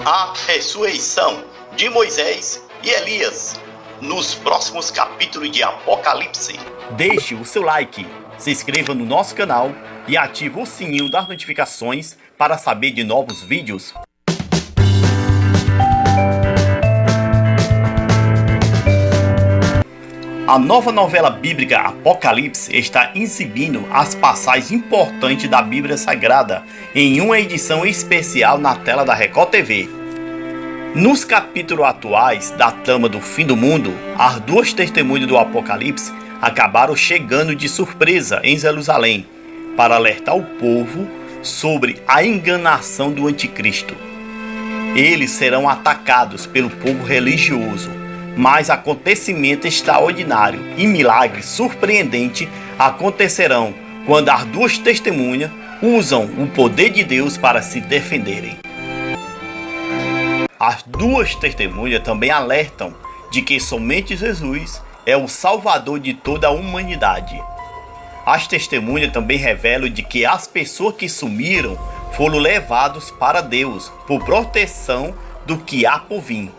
A ressurreição de Moisés e Elias nos próximos capítulos de Apocalipse. Deixe o seu like, se inscreva no nosso canal e ative o sininho das notificações para saber de novos vídeos. A nova novela bíblica Apocalipse está exibindo as passagens importantes da Bíblia Sagrada em uma edição especial na tela da Record TV. Nos capítulos atuais da trama do fim do mundo, as duas testemunhas do Apocalipse acabaram chegando de surpresa em Jerusalém para alertar o povo sobre a enganação do anticristo. Eles serão atacados pelo povo religioso. Mas acontecimentos extraordinários e milagres surpreendentes acontecerão quando as duas testemunhas usam o poder de Deus para se defenderem. As duas testemunhas também alertam de que somente Jesus é o Salvador de toda a humanidade. As testemunhas também revelam de que as pessoas que sumiram foram levados para Deus por proteção do que há por vir.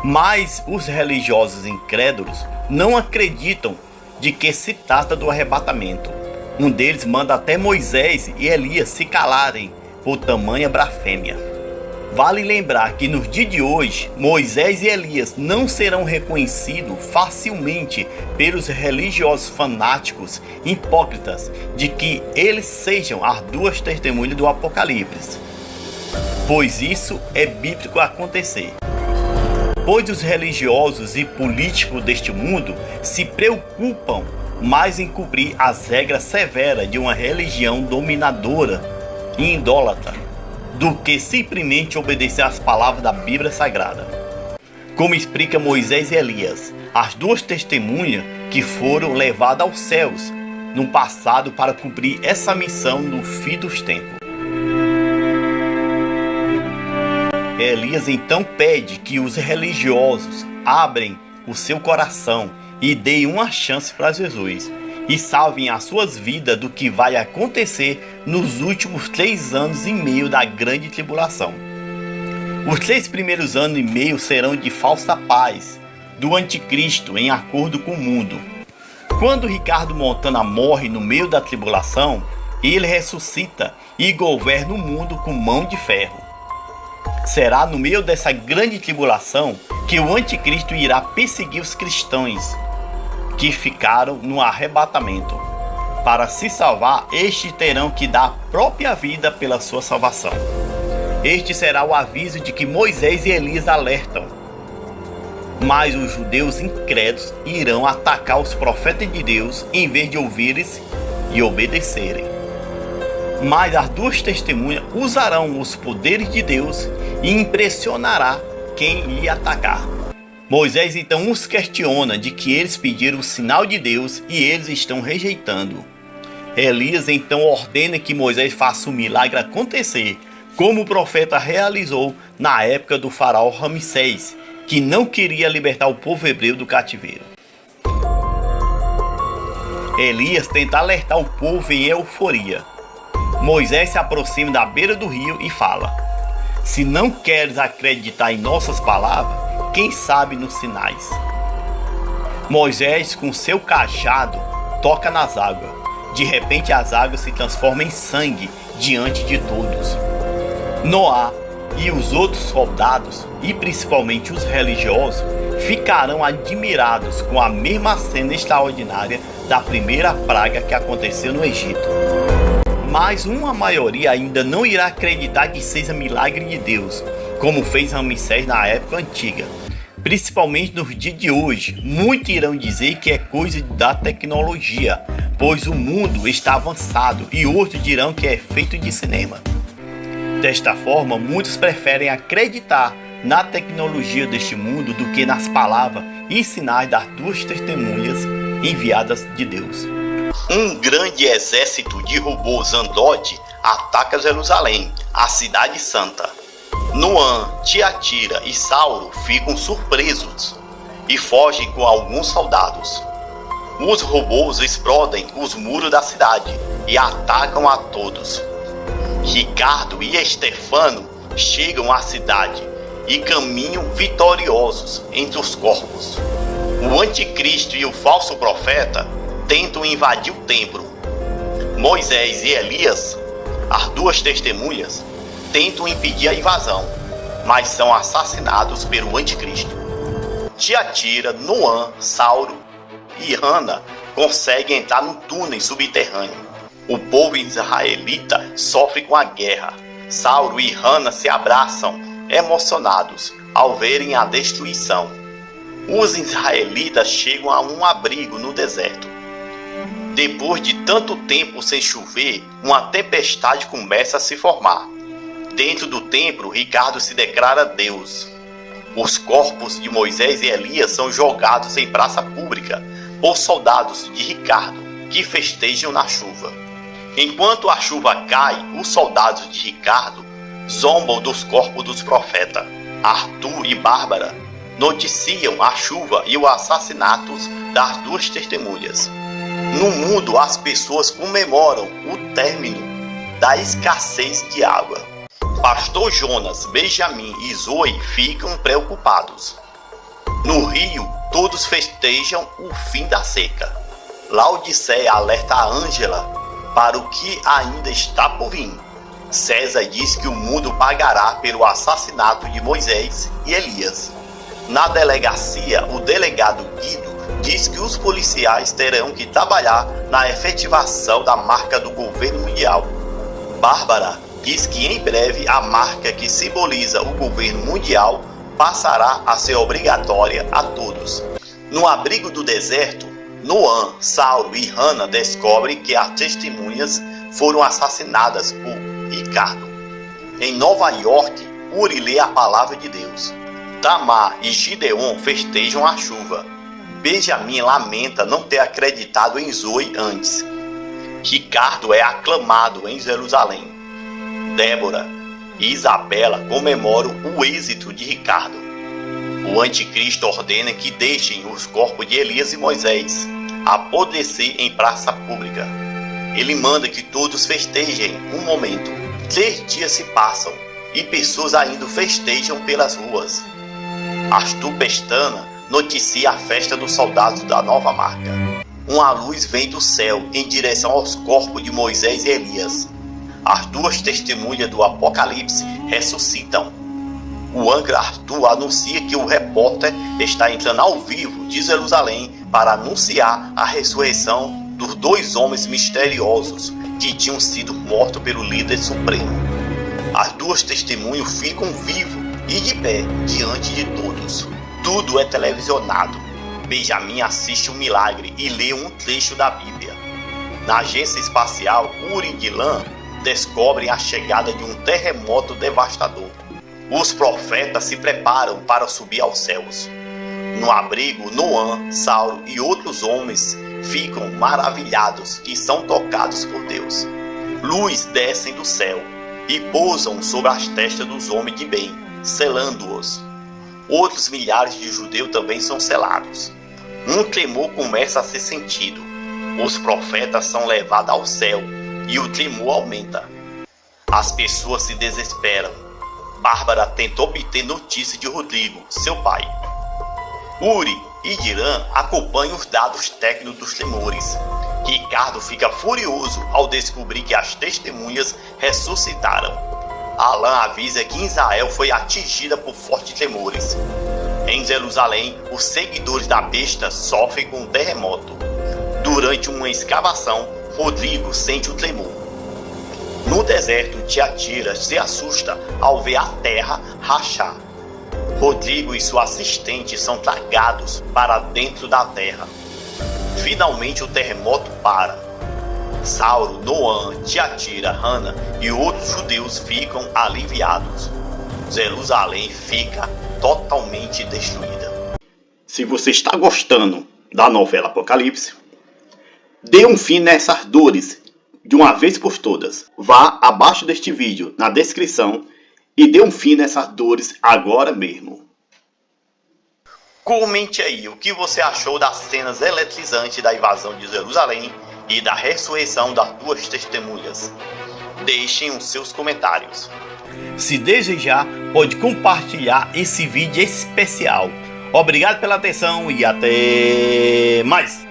Mas os religiosos incrédulos não acreditam de que se trata do arrebatamento. Um deles manda até Moisés e Elias se calarem por tamanha blasfêmia. Vale lembrar que nos dias de hoje, Moisés e Elias não serão reconhecidos facilmente pelos religiosos fanáticos hipócritas de que eles sejam as duas testemunhas do Apocalipse, pois isso é bíblico acontecer. Pois os religiosos e políticos deste mundo se preocupam mais em cumprir as regras severas de uma religião dominadora e idólatra do que simplesmente obedecer às palavras da Bíblia Sagrada. Como explica Moisés e Elias, as duas testemunhas que foram levadas aos céus no passado para cumprir essa missão no fim dos tempos. Elias então pede que os religiosos abrem o seu coração e deem uma chance para Jesus e salvem as suas vidas do que vai acontecer nos últimos 3 anos e meio da grande tribulação. Os 3 primeiros anos e meio serão de falsa paz do anticristo em acordo com o mundo. Quando Ricardo Montana morre no meio da tribulação, ele ressuscita e governa o mundo com mão de ferro. Será no meio dessa grande tribulação que o anticristo irá perseguir os cristãos que ficaram no arrebatamento. Para se salvar, estes terão que dar a própria vida pela sua salvação. Este será o aviso de que Moisés e Elias alertam. Mas os judeus incrédulos irão atacar os profetas de Deus em vez de ouvirem e obedecerem. Mas as duas testemunhas usarão os poderes de Deus e impressionará quem lhe atacar. Moisés então os questiona de que eles pediram o sinal de Deus e eles estão rejeitando. Elias então ordena que Moisés faça o milagre acontecer, como o profeta realizou na época do faraó Ramsés, que não queria libertar o povo hebreu do cativeiro. Elias tenta alertar o povo em euforia. Moisés se aproxima da beira do rio e fala: se não queres acreditar em nossas palavras, quem sabe nos sinais? Moisés, com seu cajado, toca nas águas. De repente as águas se transformam em sangue diante de todos. Noé e os outros soldados, e principalmente os religiosos, ficarão admirados com a mesma cena extraordinária da primeira praga que aconteceu no Egito. Mas uma maioria ainda não irá acreditar que seja milagre de Deus, como fez Ramsés na época antiga. Principalmente nos dias de hoje, muitos irão dizer que é coisa da tecnologia, pois o mundo está avançado, e outros dirão que é feito de cinema. Desta forma, muitos preferem acreditar na tecnologia deste mundo do que nas palavras e sinais das duas testemunhas enviadas de Deus. Um grande exército de robôs Android ataca Jerusalém, a cidade santa. Noã, Tiatira e Saulo ficam surpresos e fogem com alguns soldados. Os robôs explodem os muros da cidade e atacam a todos. Ricardo e Estefano chegam à cidade e caminham vitoriosos entre os corpos. O anticristo e o falso profeta tentam invadir o templo. Moisés e Elias, as duas testemunhas, tentam impedir a invasão, mas são assassinados pelo anticristo. Tiatira, Noã, Sauro e Hana conseguem entrar no túnel subterrâneo. O povo israelita sofre com a guerra. Sauro e Hana se abraçam, emocionados, ao verem a destruição. Os israelitas chegam a um abrigo no deserto. Depois de tanto tempo sem chover, uma tempestade começa a se formar. Dentro do templo, Ricardo se declara Deus. Os corpos de Moisés e Elias são jogados em praça pública por soldados de Ricardo, que festejam na chuva. Enquanto a chuva cai, os soldados de Ricardo zombam dos corpos dos profetas. Arthur e Bárbara noticiam a chuva e os assassinatos das duas testemunhas. No mundo, as pessoas comemoram o término da escassez de água. Pastor Jonas, Benjamin e Zoe ficam preocupados. No rio, todos festejam o fim da seca. Laodiceia alerta a Ângela para o que ainda está por vir. César diz que o mundo pagará pelo assassinato de Moisés e Elias. Na delegacia, o delegado Guido diz que os policiais terão que trabalhar na efetivação da marca do governo mundial. Bárbara diz que em breve a marca que simboliza o governo mundial passará a ser obrigatória a todos. No abrigo do deserto, Noã, Sauro e Hana descobrem que as testemunhas foram assassinadas por Ricardo. Em Nova York, Uri lê a palavra de Deus. Tamar e Gideon festejam a chuva. Benjamin lamenta não ter acreditado em Zoe antes. Ricardo é aclamado em Jerusalém. Débora e Isabela comemoram o êxito de Ricardo. O anticristo ordena que deixem os corpos de Elias e Moisés apodrecer em praça pública. Ele manda que todos festejem um momento. 3 dias se passam e pessoas ainda festejam pelas ruas. Arthur Pestana noticia a festa dos soldados da nova marca. Uma luz vem do céu em direção aos corpos de Moisés e Elias. As duas testemunhas do Apocalipse ressuscitam. O âncora Arthur anuncia que o repórter está entrando ao vivo de Jerusalém para anunciar a ressurreição dos 2 homens misteriosos que tinham sido mortos pelo líder supremo. As duas testemunhas ficam vivos e de pé diante de todos. Tudo é televisionado. Benjamin assiste um milagre e lê um trecho da Bíblia. Na agência espacial, Uri e Dylan descobrem a chegada de um terremoto devastador. Os profetas se preparam para subir aos céus. No abrigo, Noã, Sauro e outros homens ficam maravilhados e são tocados por Deus. Luz descem do céu e pousam sobre as testas dos homens de bem, selando-os. Outros milhares de judeus também são selados. Um tremor começa a ser sentido. Os profetas são levados ao céu e o tremor aumenta. As pessoas se desesperam. Bárbara tenta obter notícia de Rodrigo, seu pai. Uri e Diran acompanham os dados técnicos dos tremores. Ricardo fica furioso ao descobrir que as testemunhas ressuscitaram. Alain avisa que Israel foi atingida por fortes tremores. Em Jerusalém, os seguidores da besta sofrem com um terremoto. Durante uma escavação, Rodrigo sente o tremor. No deserto, Tiatira se assusta ao ver a terra rachar. Rodrigo e sua assistente são tragados para dentro da terra. Finalmente o terremoto para. Sauro, Noã, Tiatira, Hana e outros judeus ficam aliviados. Jerusalém fica totalmente destruída. Se você está gostando da novela Apocalipse, dê um fim nessas dores de uma vez por todas. Vá abaixo deste vídeo na descrição e dê um fim nessas dores agora mesmo. Comente aí o que você achou das cenas eletrizantes da invasão de Jerusalém e da ressurreição das duas testemunhas. Deixem os seus comentários. Se desejar, pode compartilhar esse vídeo especial. Obrigado pela atenção e até mais!